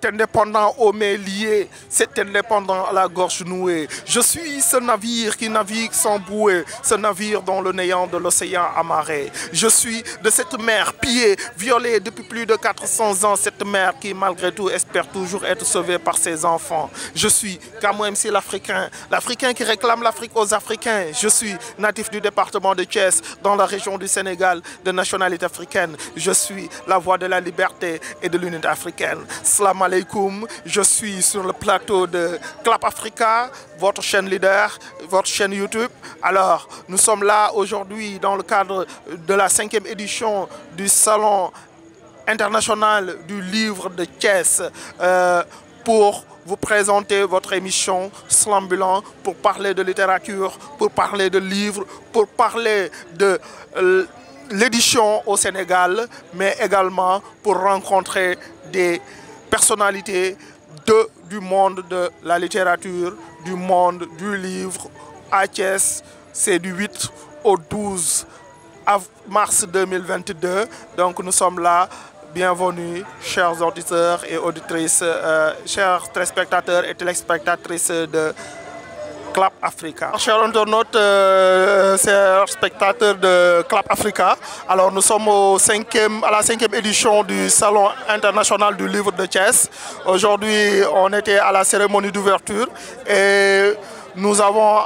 cet indépendant aux mains liées, cet indépendant à la gorge nouée. Je suis ce navire qui navigue sans bouée, ce navire dans le néant de l'océan amarré. Je suis de cette mer pillée, violée depuis plus de 400 ans, cette mer qui malgré tout espère toujours être sauvée par ses enfants. Je suis Gamou MC l'Africain, l'Africain qui réclame l'Afrique aux Africains. Je suis natif du département de Thiès, dans la région du Sénégal, de nationalité africaine. Je suis la voix de la liberté et de l'unité africaine. Salam alaikum, je suis sur le plateau de Clap Africa, votre chaîne leader, votre chaîne YouTube. Alors, nous sommes là aujourd'hui dans le cadre de la 5e édition du Salon international du livre de Thiès pour vous présenter votre émission Slambulant, pour parler de littérature, pour parler de livres, pour parler de l'édition au Sénégal, mais également pour rencontrer des personnalités du monde de la littérature, du monde du livre à Thiès. C'est du 8 au 12 mars 2022. Donc nous sommes là. Bienvenue, chers auditeurs et auditrices, chers téléspectateurs et téléspectatrices de Clap Africa. Chers internautes, chers spectateurs de Clap Africa, alors nous sommes à la 5e édition du Salon international du livre de Thiès. Aujourd'hui, on était à la cérémonie d'ouverture et nous avons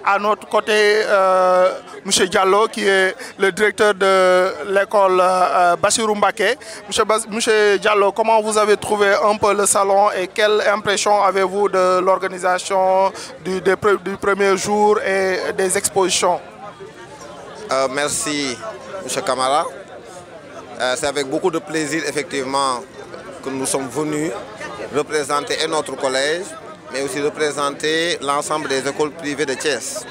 à notre côté M. Diallo, qui est le directeur de l'école Bassirou Mbacké. Monsieur Diallo, comment vous avez trouvé un peu le salon et quelle impression avez-vous de l'organisation du premier jour et des expositions? Merci, M. Camara. C'est avec beaucoup de plaisir, effectivement, que nous sommes venus représenter notre collège, mais aussi représenter l'ensemble des écoles privées de Thiès.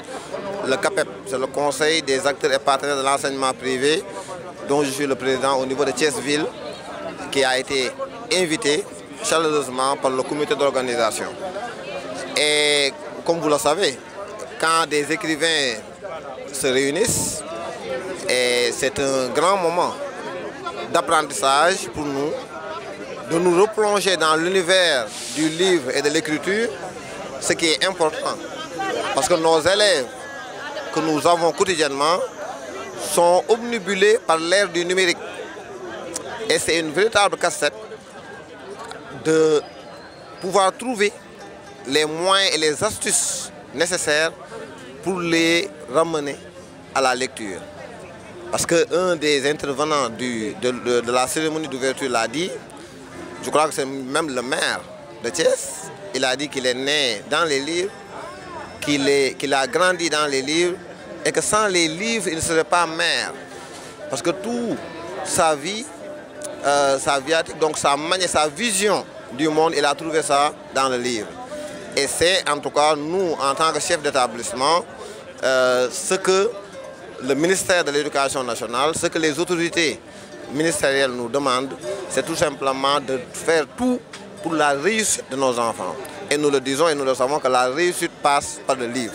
Le CAPEP, c'est le Conseil des acteurs et partenaires de l'enseignement privé, dont je suis le président au niveau de Thiès-Ville, qui a été invité chaleureusement par le comité d'organisation. Et comme vous le savez, quand des écrivains se réunissent, c'est un grand moment d'apprentissage pour nous, de nous replonger dans l'univers du livre et de l'écriture, ce qui est important. Parce que nos élèves que nous avons quotidiennement sont obnubilés par l'ère du numérique. Et c'est une véritable casse-tête de pouvoir trouver les moyens et les astuces nécessaires pour les ramener à la lecture. Parce qu'un des intervenants de la cérémonie d'ouverture l'a dit, je crois que c'est même le maire de Thiès, il a dit qu'il est né dans les livres, qu'il a grandi dans les livres et que sans les livres, il ne serait pas maire. Parce que toute sa vie, sa viatique, donc sa manière, sa vision du monde, il a trouvé ça dans le livre. Et c'est en tout cas nous, en tant que chef d'établissement, ce que le ministère de l'Éducation nationale, ce que les autorités ministérielles nous demandent, c'est tout simplement de faire tout pour la réussite de nos enfants. Et nous le disons et nous le savons que la réussite passe par le livre.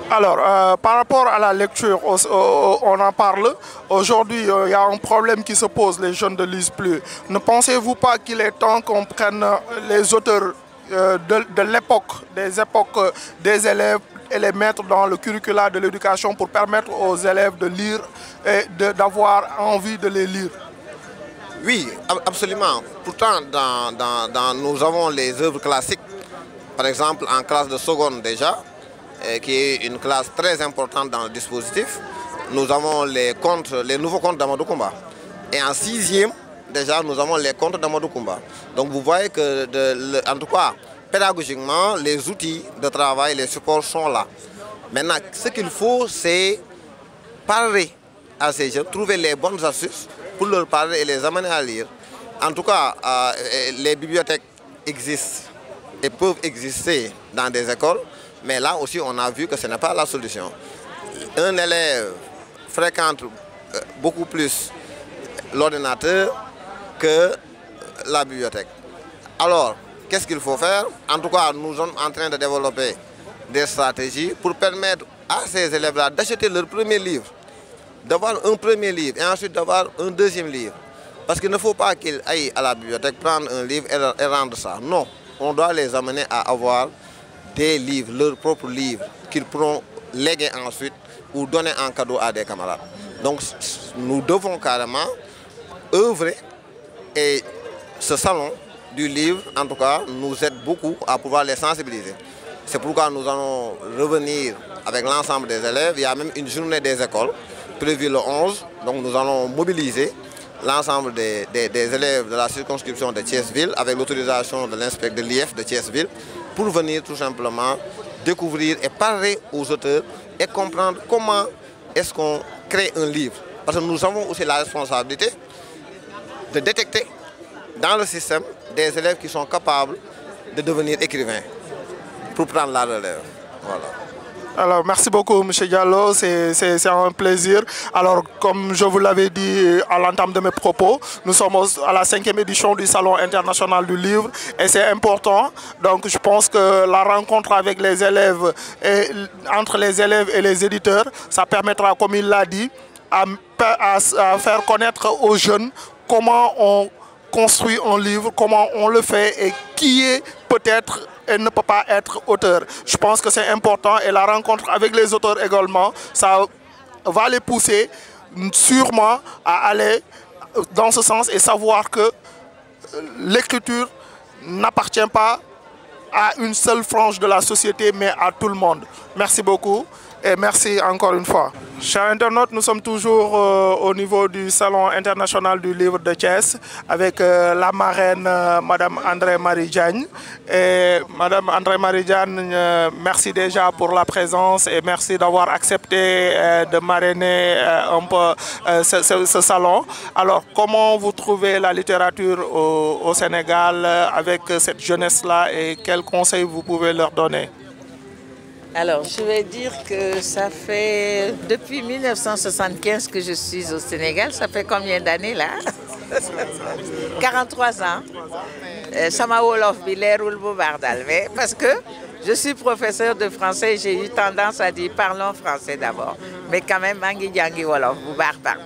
Alors, par rapport à la lecture, on en parle. Aujourd'hui, il y a un problème qui se pose, les jeunes ne lisent plus. Ne pensez-vous pas qu'il est temps qu'on prenne les auteurs de l'époque, des élèves, et les mettre dans le curricula de l'éducation pour permettre aux élèves de lire et d'avoir envie de les lire? Oui, absolument. Pourtant, nous avons les œuvres classiques, par exemple en classe de seconde déjà, qui est une classe très importante dans le dispositif. Nous avons les nouveaux contes d'Amadou Koumba. Et en 6e, déjà, nous avons les contes d'Amadou Koumba. Donc vous voyez que, en tout cas, pédagogiquement, les outils de travail, les supports sont là. Maintenant, ce qu'il faut, c'est parler à ces jeunes, trouver les bonnes astuces pour leur parler et les amener à lire. En tout cas, les bibliothèques existent et peuvent exister dans des écoles, mais là aussi, on a vu que ce n'est pas la solution. Un élève fréquente beaucoup plus l'ordinateur que la bibliothèque. Alors, qu'est-ce qu'il faut faire? En tout cas, nous sommes en train de développer des stratégies pour permettre à ces élèves-là d'acheter leur premier livre, d'avoir un premier livre et ensuite d'avoir un deuxième livre. Parce qu'il ne faut pas qu'ils aillent à la bibliothèque prendre un livre et rendre ça. Non, on doit les amener à avoir des livres, leurs propres livres, qu'ils pourront léguer ensuite ou donner en cadeau à des camarades. Donc nous devons carrément œuvrer et ce salon du livre, en tout cas, nous aide beaucoup à pouvoir les sensibiliser. C'est pourquoi nous allons revenir avec l'ensemble des élèves. Il y a même une journée des écoles prévue le 11, donc nous allons mobiliser l'ensemble des élèves de la circonscription de Thiès-Ville avec l'autorisation de l'inspecteur de l'IF de Thiès-Ville pour venir tout simplement découvrir et parler aux auteurs et comprendre comment est-ce qu'on crée un livre. Parce que nous avons aussi la responsabilité de détecter dans le système des élèves qui sont capables de devenir écrivains pour prendre la relève. Voilà. Alors, merci beaucoup, M. Diallo, c'est un plaisir. Alors, comme je vous l'avais dit à l'entame de mes propos, nous sommes à la 5e édition du Salon international du livre et c'est important. Donc, je pense que la rencontre avec les élèves, entre les élèves et les éditeurs, ça permettra, comme il l'a dit, à faire connaître aux jeunes comment on construit un livre, comment on le fait et qui est peut-être et ne peut pas être auteur. Je pense que c'est important et la rencontre avec les auteurs également, ça va les pousser sûrement à aller dans ce sens et savoir que l'écriture n'appartient pas à une seule frange de la société mais à tout le monde. Merci beaucoup. Et merci encore une fois. Chers internautes, nous sommes toujours au niveau du Salon international du livre de Thiès avec la marraine Madame André-Marie Diagne. Et Madame André-Marie Diagne, merci déjà pour la présence et merci d'avoir accepté de marrainer un peu ce salon. Alors, comment vous trouvez la littérature au Sénégal avec cette jeunesse-là et quels conseils vous pouvez leur donner? Alors, je vais dire que ça fait depuis 1975 que je suis au Sénégal. Ça fait combien d'années là? 43 ans. Sama wolof bi leerul bu baax daal, mais parce que je suis professeur de français, j'ai eu tendance à dire parlons français d'abord. Mais quand même, maa ngi jàngi wolof bu baax daal.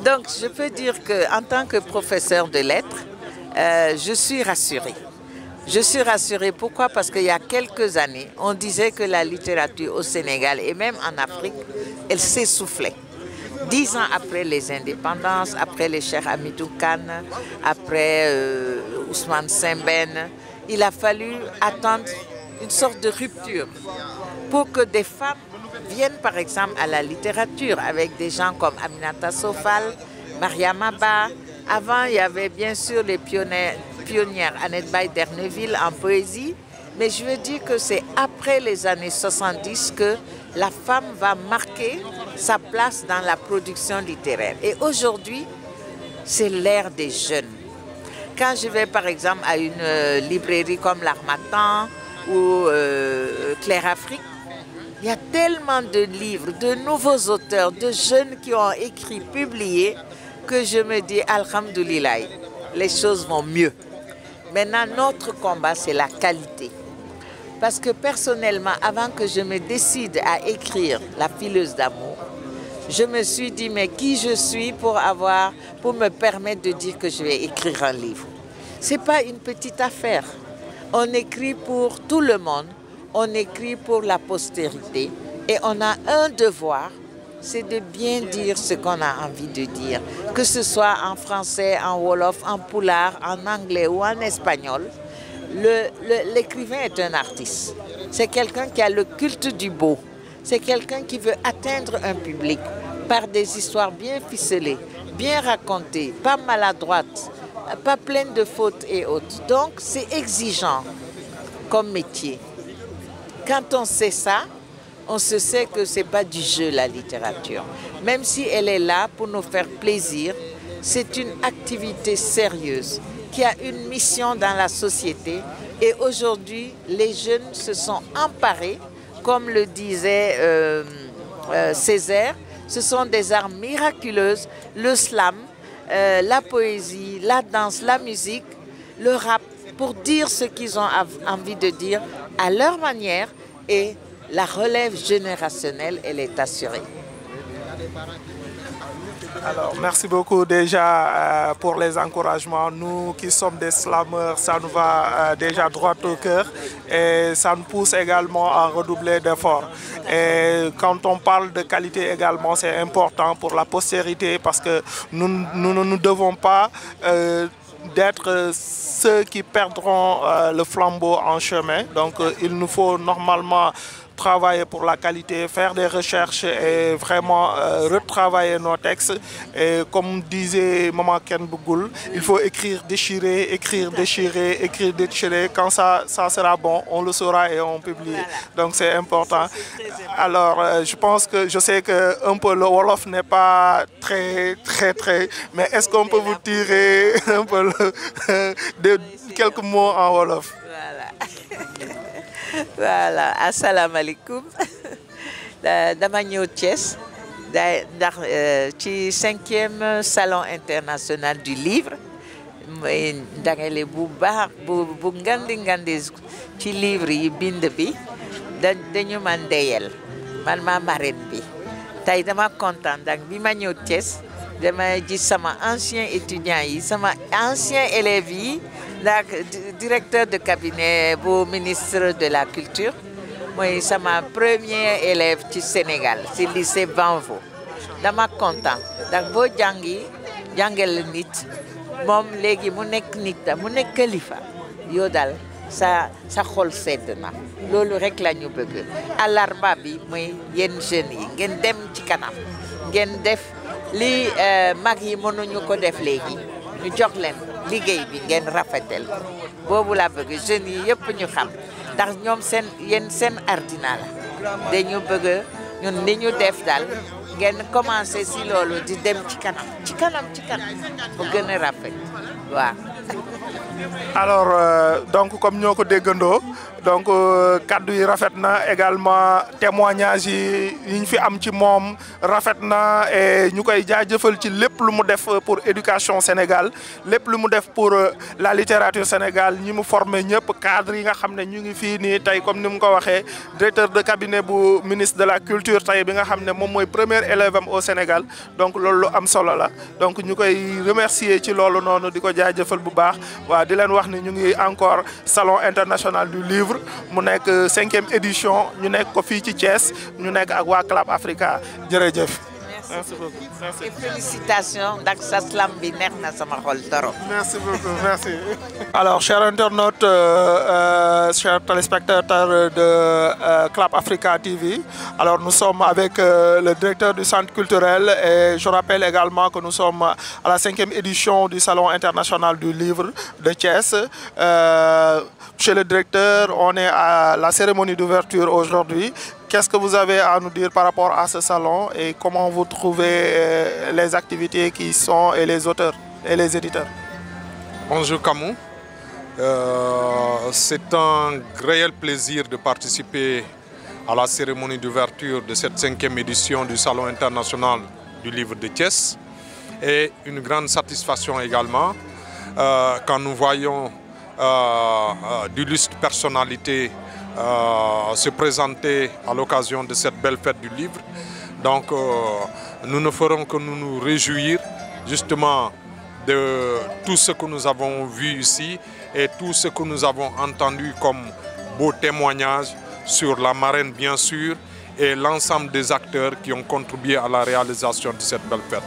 Donc, je peux dire qu'en tant que professeur de lettres, je suis rassurée. Je suis rassurée. Pourquoi? Parce qu'il y a quelques années, on disait que la littérature au Sénégal et même en Afrique, elle s'essoufflait. 10 ans après les indépendances, après les Cheikh Hamidou Kane, après Ousmane Sembène, il a fallu attendre une sorte de rupture pour que des femmes viennent par exemple à la littérature avec des gens comme Aminata Sofal, Mariama Ba. Avant, il y avait bien sûr les pionnières Annette Baye d'Erneville en poésie, mais je veux dire que c'est après les années 70 que la femme va marquer sa place dans la production littéraire. Et aujourd'hui, c'est l'ère des jeunes. Quand je vais par exemple à une librairie comme l'Harmattan ou Claire Afrique, il y a tellement de livres, de nouveaux auteurs, de jeunes qui ont écrit, publié, que je me dis, alhamdoulilah, les choses vont mieux. Maintenant, notre combat, c'est la qualité. Parce que personnellement, avant que je me décide à écrire La fileuse d'amour, je me suis dit, mais qui je suis pour me permettre de dire que je vais écrire un livre? Ce n'est pas une petite affaire. On écrit pour tout le monde, on écrit pour la postérité et on a un devoir, c'est de bien dire ce qu'on a envie de dire. Que ce soit en français, en wolof, en pulaar, en anglais ou en espagnol, l'écrivain est un artiste. C'est quelqu'un qui a le culte du beau. C'est quelqu'un qui veut atteindre un public par des histoires bien ficelées, bien racontées, pas maladroites, pas pleines de fautes et autres. Donc c'est exigeant comme métier. Quand on sait ça, on se sait que ce n'est pas du jeu la littérature. Même si elle est là pour nous faire plaisir, c'est une activité sérieuse qui a une mission dans la société. Et aujourd'hui, les jeunes se sont emparés, comme le disait Césaire, ce sont des arts miraculeuses, le slam, la poésie, la danse, la musique, le rap, pour dire ce qu'ils ont envie de dire à leur manière et la relève générationnelle, elle est assurée. Alors, merci beaucoup déjà pour les encouragements. Nous qui sommes des slameurs, ça nous va déjà droit au cœur et ça nous pousse également à redoubler d'efforts. Et quand on parle de qualité également, c'est important pour la postérité parce que nous ne devons pas d'être ceux qui perdront le flambeau en chemin. Donc, il nous faut normalement travailler pour la qualité, faire des recherches et vraiment retravailler nos textes. Et comme disait Maman Ken Bougoul, il faut écrire, déchirer, écrire, déchirer, écrire, déchirer. Quand ça sera bon, on le saura et on publie. Voilà. Donc c'est important. Alors je sais que un peu le Wolof n'est pas très, mais est-ce qu'on peut vous tirer un peu quelques mots en Wolof? Voilà. Voilà, assalamu alaikum. Dama ñëw Thiès ndax ci 5e salon international du livre mooy ndangale bu baax bu ngandi ci livre yi bind bi dañu ma ndeyel man ma marraine bi tey dama kontaan ndax bi ma ñëw Thiès dama gis sama ancien étudiants yi sama ancien élèves yi ndax directeur de cabinet bu ministre de la culture mooy sama premier élève ci Sénégal ci lycée Banvo dama kontaan ndax boo jàngal nit moom léegi mu nekk nit mu nekk kilifa yow daal sa xol sedd na loolu rek la ñu bëgg alarba bi mooy yéen jeunes yi ngeen dem ci kanam ngeen def li mag yi mënuñu ko def léegi ñu jox leen liggéey bi ngeen rafetel boobu laa bëgg jeunes yi yëpp ñu xam ndax ñoom seen ardina la dañu bëgg ñun li ñu def daal ngeen commencé si loolu di dem ci kanam bu gën a rafet waaw. Alors donc comme ñoo ko déggandoo donc kaddu yi rafet na également témoignage yi ñu fi am ci moom rafet na et ñu koy jaajëfal ci lépp lu mu def pour éducation Sénégal lépp lu mu def pour la littérature Sénégal ñi mu formé ñëpp cadre yi nga xam ne ñu ngi fii nii tey comme ni mu ko waxee directeur de cabinet bu ministre de la culture tey bi nga xam ne moom mooy premier élève am au Sénégal donc loolu lu am solo la donc ñu koy remercier ci loolu noonu di ko jaajëfal bu baax waaw di leen wax ni ñu ngi encore salon international du livre mu nekk 5e édition ñu nekk ko fii ci Thiès ñu nekk ak waa Club Africa jërëjëf. Merci beaucoup. Merci. Et félicitations ndax sa slam bi neex na sama xol trop. Merci beaucoup, merci. Alors, chers internautes, chers téléspectateurs de Club Africa TV, alors nous sommes avec le directeur du centre culturel et je rappelle également que nous sommes à la 5e édition du Salon international du livre de Thiès. Chez le directeur, on est à la cérémonie d'ouverture aujourd'hui. Qu'est-ce que vous avez à nous dire par rapport à ce salon et comment vous trouvez les activités qui sont et les auteurs et les éditeurs? Bonjour Camou. C'est un réel plaisir de participer à la cérémonie d'ouverture de cette 5e édition du Salon international du livre de Thiès et une grande satisfaction également quand nous voyons d'illustres personnalités se présenter à l'occasion de cette belle fête du livre. Donc nous ne ferons que nous réjouir justement de tout ce que nous avons vu ici et tout ce que nous avons entendu comme beaux témoignages sur la marraine bien sûr et l'ensemble des acteurs qui ont contribué à la réalisation de cette belle fête.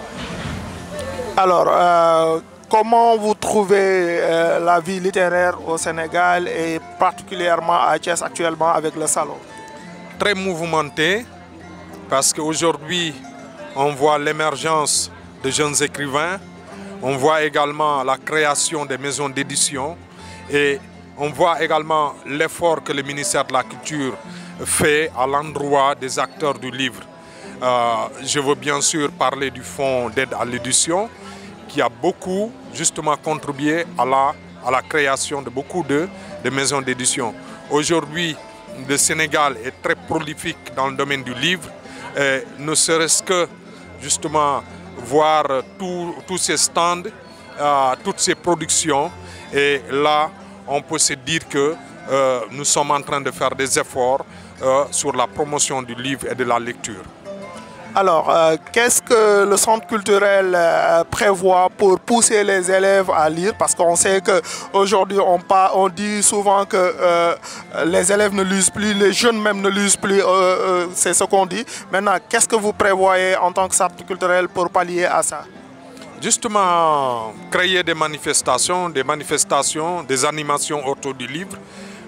Alors, comment vous trouvez la vie littéraire au Sénégal et particulièrement à Thiès actuellement avec le salon? Très mouvementé parce qu'aujourd'hui on voit l'émergence de jeunes écrivains, on voit également la création des maisons d'édition et on voit également l'effort que le ministère de la Culture fait à l'endroit des acteurs du livre. Je veux bien sûr parler du fonds d'aide à l'édition qui a beaucoup justement contribué à la création de beaucoup de maisons d'édition. Aujourd'hui, le Sénégal est très prolifique dans le domaine du livre, ne serait-ce que justement voir tous ces stands, toutes ces productions. Et là, on peut se dire que nous sommes en train de faire des efforts sur la promotion du livre et de la lecture. Alors, qu'est-ce que le centre culturel prévoit pour pousser les élèves à lire? Parce qu'on sait qu'aujourd'hui, on dit souvent que les élèves ne lisent plus, les jeunes même ne lisent plus, c'est ce qu'on dit. Maintenant, qu'est-ce que vous prévoyez en tant que centre culturel pour pallier à ça? Justement, créer des manifestations, des animations autour du livre,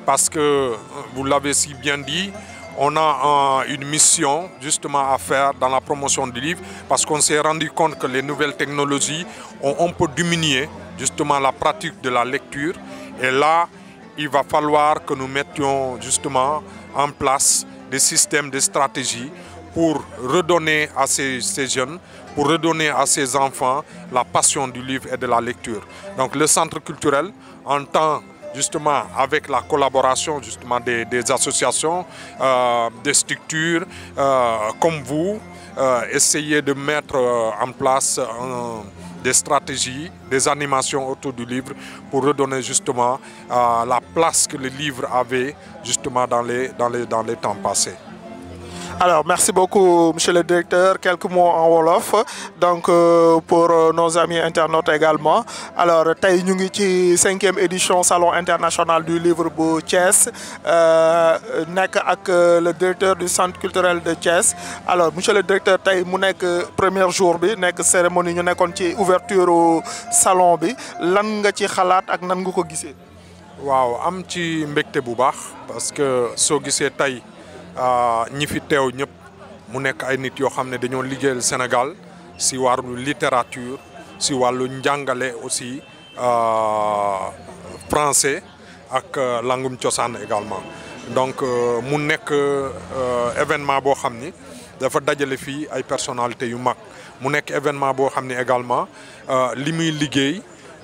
parce que, vous l'avez si bien dit, on a une mission justement à faire dans la promotion du livre parce qu'on s'est rendu compte que les nouvelles technologies ont un peu diminué justement la pratique de la lecture. Et là, il va falloir que nous mettions justement en place des systèmes, des stratégies pour redonner à ces jeunes, pour redonner à ces enfants la passion du livre et de la lecture. Donc le centre culturel entend justement avec la collaboration justement des associations, des structures comme vous, essayer de mettre en place des stratégies, des animations autour du livre pour redonner justement la place que le livre avait justement dans les temps passés. Alors, merci beaucoup, monsieur le directeur. Quelques mots en Wolof, donc pour nos amis internautes également. Alors, tey ñu ngi ci 5e édition Salon international du livre bu Thiès, nekk ak le directeur du centre culturel de Thiès. Alors, monsieur le directeur, tey mu nekk premier jour bi, nekk cérémonie ñu nekkoon ci ouverture salon bi. Lan nga ci xalaat ak nan nga ko gisee? Waaw, am ci mbégte bu baax parce que soo gisee tey ñi fi teew ñëpp mu nekk ay nit yoo xam ne dañoo liggéeyal Sénégal si wàllu littérature si wàllu njàngale aussi français ak langum cosaan également donc mu nekk événement boo xam ni dafa dajale fii ay personnalités yu mag mu nekk événement boo xam ni également li muy liggéey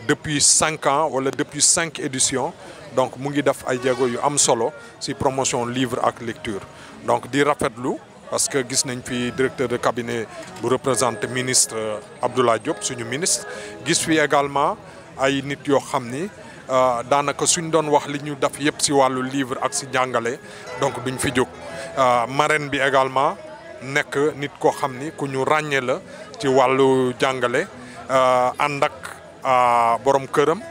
depuis 5 ans wala depuis 5 éditions donc mu ngi def ay jéego yu am solo ci promotion livre ak lecture donc di rafetlu parce que gis nañ fi directeur de cabinet bu représenté ministre Abdoulaye Diop suñu ministre gis fi également ay nit yoo xam ni daanaka suñ doon wax li ñu def yëpp ci wàllu livre ak ci njàngale donc duñ fi jóg marraine bi également nekk nit koo xam ni ku ñu ràññee la ci wàllu jàngale ànd ak borom këram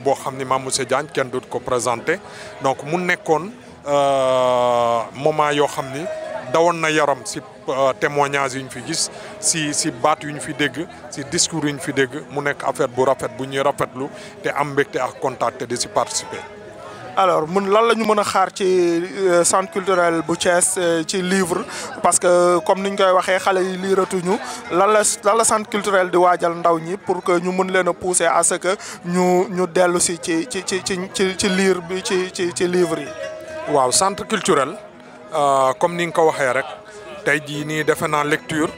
boo xam ni Mamoussé Diagne kenn dut ko présenté donc mu nekkoon moment yoo xam ni dawoon na yaram ci témoignage yu ñu fi gis ci baat yu ñu fi dégg ci discours yu ñu fi dégg mu nekk affaire bu rafet bu ñuy rafetlu te am mbégte ak contact de ci participer. Alors lan la ñu mën a xaar ci centre culturel bu Thiès ci livre parce que comme niñ koy waxee xale yi liiratuñu lan la centre culturel di waajal ndaw ñi pour que ñu mën leen a pousser à ce que ñu dellu si ci lire bi ci livre yi. waaw centre culturel comme ni nga ko waxee rek tey jii nii defe naa lecture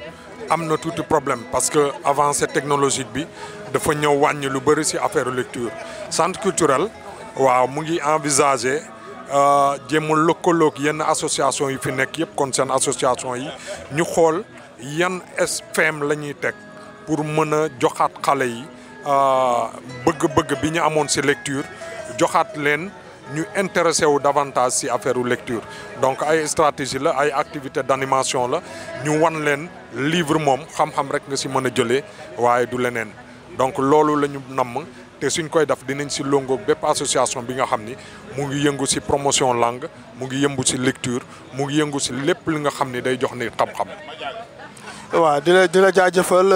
am na tuuti problème parce que avancée technologique bi dafa ñëw wàññi lu bëri ci affaire lecture centre culturel. waaw mu ngi envisager jéem a lëkkaloog yenn association yi fi nekk yëpp kon seen association yi ñu xool yan FM la ñuy teg pour mën a joxaat xale yi bëgg-bëgg bi ñu amoon ci lecture joxaat leen ñu intéressé wu davantage ci affaire lecture donc ay stratégie la ay activité d'animation la ñu wan leen livre moom xam-xam rek nga ci mën a jëlee waaye du leneen donc loolu la ñu namm te suñ koy def dinañ ci longo bépp association bi nga xam ni mu ngi yëngu ci promotion langue mu ngi yëngu ci lecture mu ngi yëngu ci lépp li nga xam ni day jox ni xam-xam. waaw di la jaajëfal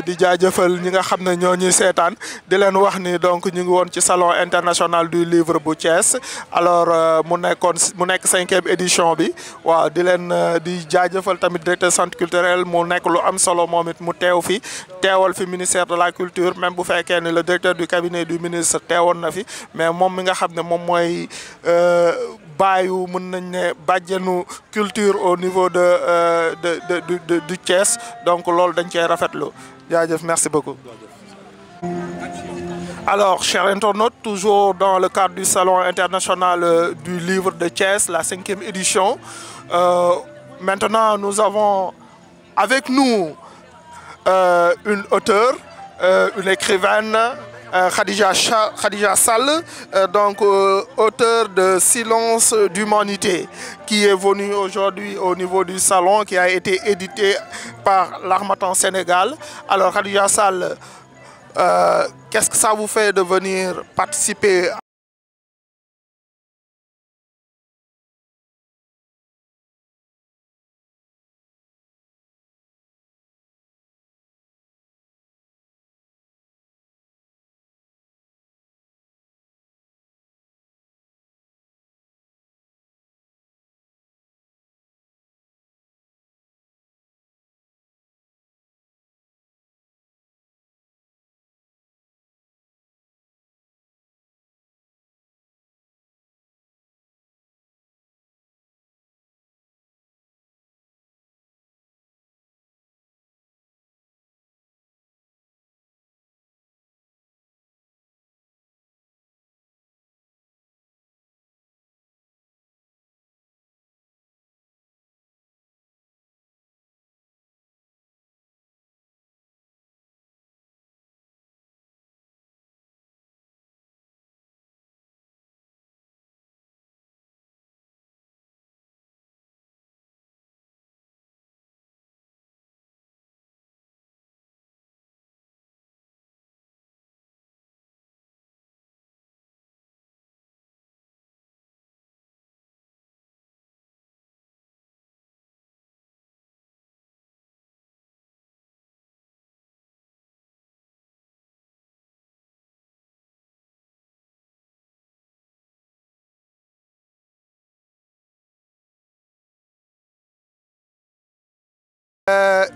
di jaajëfal ñi nga xam ne ñoo ñuy seetaan di leen wax ni donc ñu ngi woon ci salon international du livre bu Thiès alors mu nekk 5e édition bi waaw di leen di jaajëfal tamit directeur centre culturel mu nekk lu am solo moom it mu teew fi teewal fi ministère de la culture même bu fekkee ni le directeur du cabinet du ministre teewoon na fi mais moom mi nga xam ne moom mooy baayu mën nañ ne bàjjenu culture au niveau du Thiès donc loolu dañ cee rafetlu jaajëf merci beaucoup. Alors, chers internautes, toujours dans le cadre du Salon international du livre de Thiès, la 5e édition. Maintenant, nous avons avec nous une auteure, une écrivaine, Khadija Sall, donc auteur de Silence d'Humanité, qui est venu aujourd'hui au niveau du salon, qui a été édité par l'Harmattan Sénégal. Alors Khadija Sall, qu'est-ce que ça vous fait de venir participer ?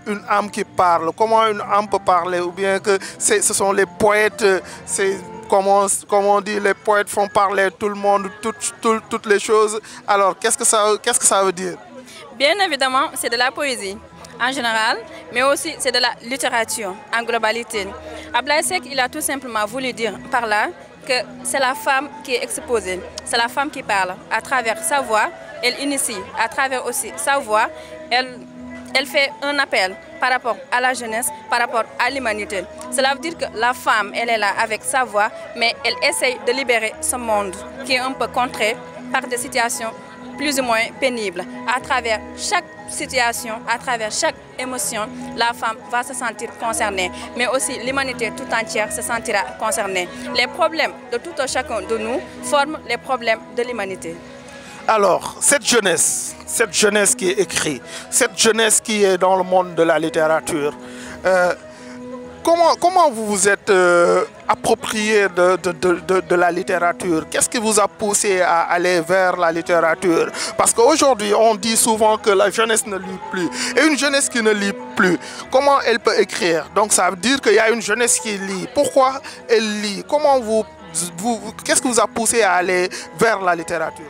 Une âme qui parle, comment une âme peut parler, ou bien que ce sont les poètes, comment on dit, les poètes font parler tout le monde, toutes les choses. Alors qu'est-ce que ça veut dire? Bien évidemment, c'est de la poésie en général, mais aussi c'est de la littérature en globalité. Ablaye Seck, il a tout simplement voulu dire par là que c'est la femme qui est exposée, c'est la femme qui parle à travers sa voix, elle initie à travers aussi sa voix, elle fait un appel par rapport à la jeunesse, par rapport à l'humanité. Cela veut dire que la femme, elle est là avec sa voix, mais elle essaye de libérer ce monde qui est un peu contré par des situations plus ou moins pénibles. À travers chaque situation, à travers chaque émotion, la femme va se sentir concernée, mais aussi l'humanité tout entière se sentira concernée. Les problèmes de tout un chacun de nous forment les problèmes de l'humanité. Alors, cette jeunesse qui est écrite, cette jeunesse qui est dans le monde de la littérature, comment vous vous êtes approprié de la littérature? Qu'est-ce qui vous a poussé à aller vers la littérature? Parce qu'aujourd'hui, on dit souvent que la jeunesse ne lit plus. Et une jeunesse qui ne lit plus, comment elle peut écrire? Donc ça veut dire qu'il y a une jeunesse qui lit. Pourquoi elle lit? Qu'est-ce qui vous a poussé à aller vers la littérature?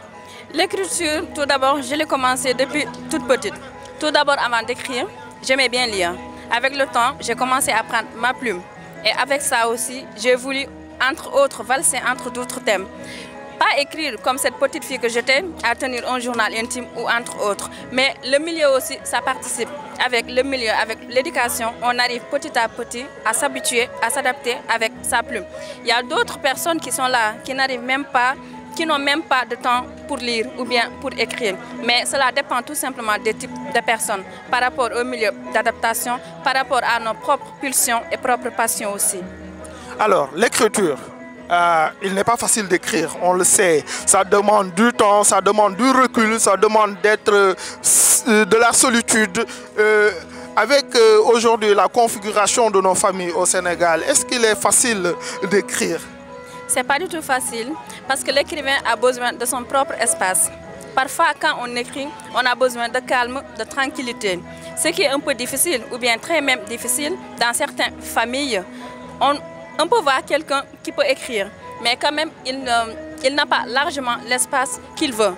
L'écriture, tout d'abord, je l'ai commencé depuis toute petite. Tout d'abord, avant d'écrire, j'aimais bien lire. Avec le temps, j'ai commencé à prendre ma plume. Et avec ça aussi, j'ai voulu, entre autres, valser entre d'autres thèmes. Pas écrire comme cette petite fille que j'étais, à tenir un journal intime ou entre autres. Mais le milieu aussi, ça participe. Avec le milieu, avec l'éducation, on arrive petit à petit à s'habituer, à s'adapter avec sa plume. Il y a d'autres personnes qui sont là, qui n'arrivent même pas, qui n'ont même pas de temps pour lire ou bien pour écrire. Mais cela dépend tout simplement des types de personnes, par rapport au milieu d'adaptation, par rapport à nos propres pulsions et propres passions aussi. Alors, l'écriture, il n'est pas facile d'écrire, on le sait. Ça demande du temps, ça demande du recul, ça demande d'être de la solitude. Avec aujourd'hui la configuration de nos familles au Sénégal, est-ce qu'il est facile d'écrire? C'est pas du tout facile parce que l'écrivain a besoin de son propre espace. Parfois, quand on écrit, on a besoin de calme, de tranquillité. Ce qui est un peu difficile ou bien très même difficile dans certaines familles. On peut voir quelqu'un qui peut écrire, mais quand même, il n'a pas largement l'espace qu'il veut.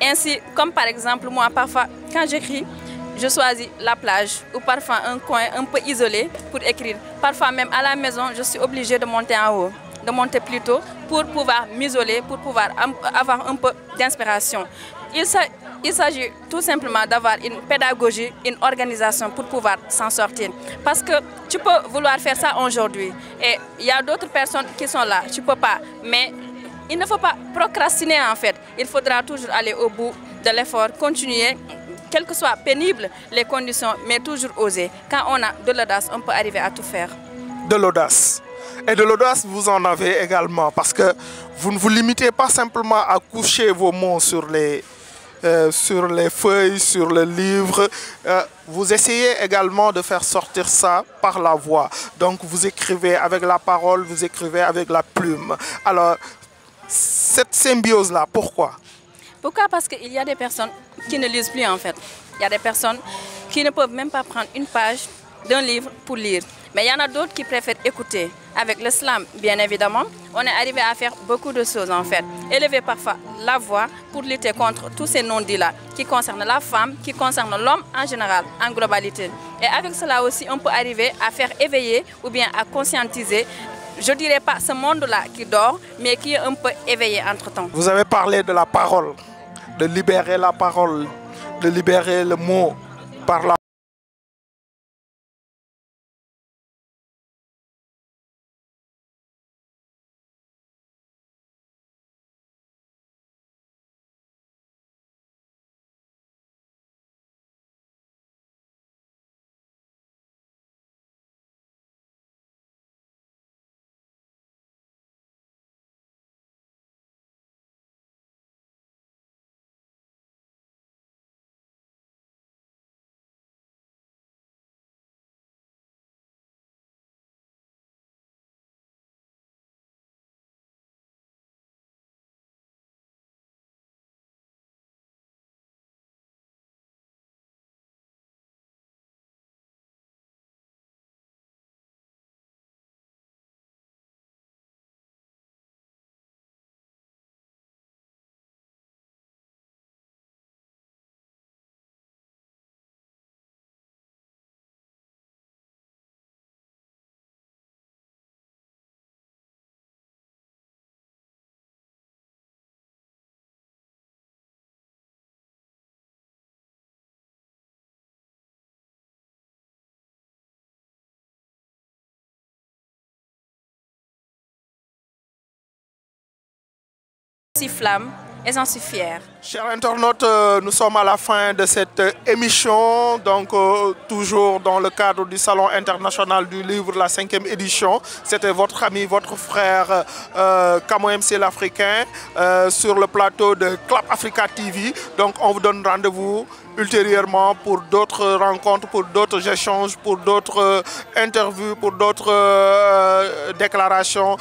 Ainsi, comme par exemple, moi, parfois, quand j'écris, je choisis la plage ou parfois un coin un peu isolé pour écrire. Parfois même à la maison, je suis obligée de monter en haut. de monter plus tôt pour pouvoir m'isoler, pour pouvoir avoir un peu d'inspiration. Il s'agit tout simplement d'avoir une pédagogie, une organisation pour pouvoir s'en sortir. Parce que tu peux vouloir faire ça aujourd'hui et il y a d'autres personnes qui sont là, tu ne peux pas. Mais il ne faut pas procrastiner en fait. Il faudra toujours aller au bout de l'effort, continuer, quelles que soient pénibles les conditions, mais toujours oser. Quand on a de l'audace, on peut arriver à tout faire. De l'audace. Et de l'audace, vous en avez également, parce que vous ne vous limitez pas simplement à coucher vos mots sur les feuilles, sur le livre. Vous essayez également de faire sortir ça par la voix. Donc vous écrivez avec la parole, vous écrivez avec la plume. Alors, cette symbiose-là, pourquoi? Pourquoi? Parce qu'il y a des personnes qui ne lisent plus en fait. Il y a des personnes qui ne peuvent même pas prendre une page d'un livre pour lire. Mais il y en a d'autres qui préfèrent écouter. Avec l'islam, bien évidemment, on est arrivé à faire beaucoup de choses en fait. Élever parfois la voix pour lutter contre tous ces non-dits-là qui concernent la femme, qui concernent l'homme en général, en globalité. Et avec cela aussi, on peut arriver à faire éveiller ou bien à conscientiser, je ne dirais pas ce monde-là qui dort, mais qui est un peu éveillé entre-temps. Vous avez parlé de la parole, de libérer la parole, de libérer le mot par la Flamme et j'en suis fière. Chers internautes, nous sommes à la fin de cette émission, donc toujours dans le cadre du Salon international du livre, la 5e édition. C'était votre ami, votre frère Camo MC l'Africain sur le plateau de Clap Africa TV. Donc on vous donne rendez-vous ultérieurement pour d'autres rencontres, pour d'autres échanges, pour d'autres interviews, pour d'autres déclarations.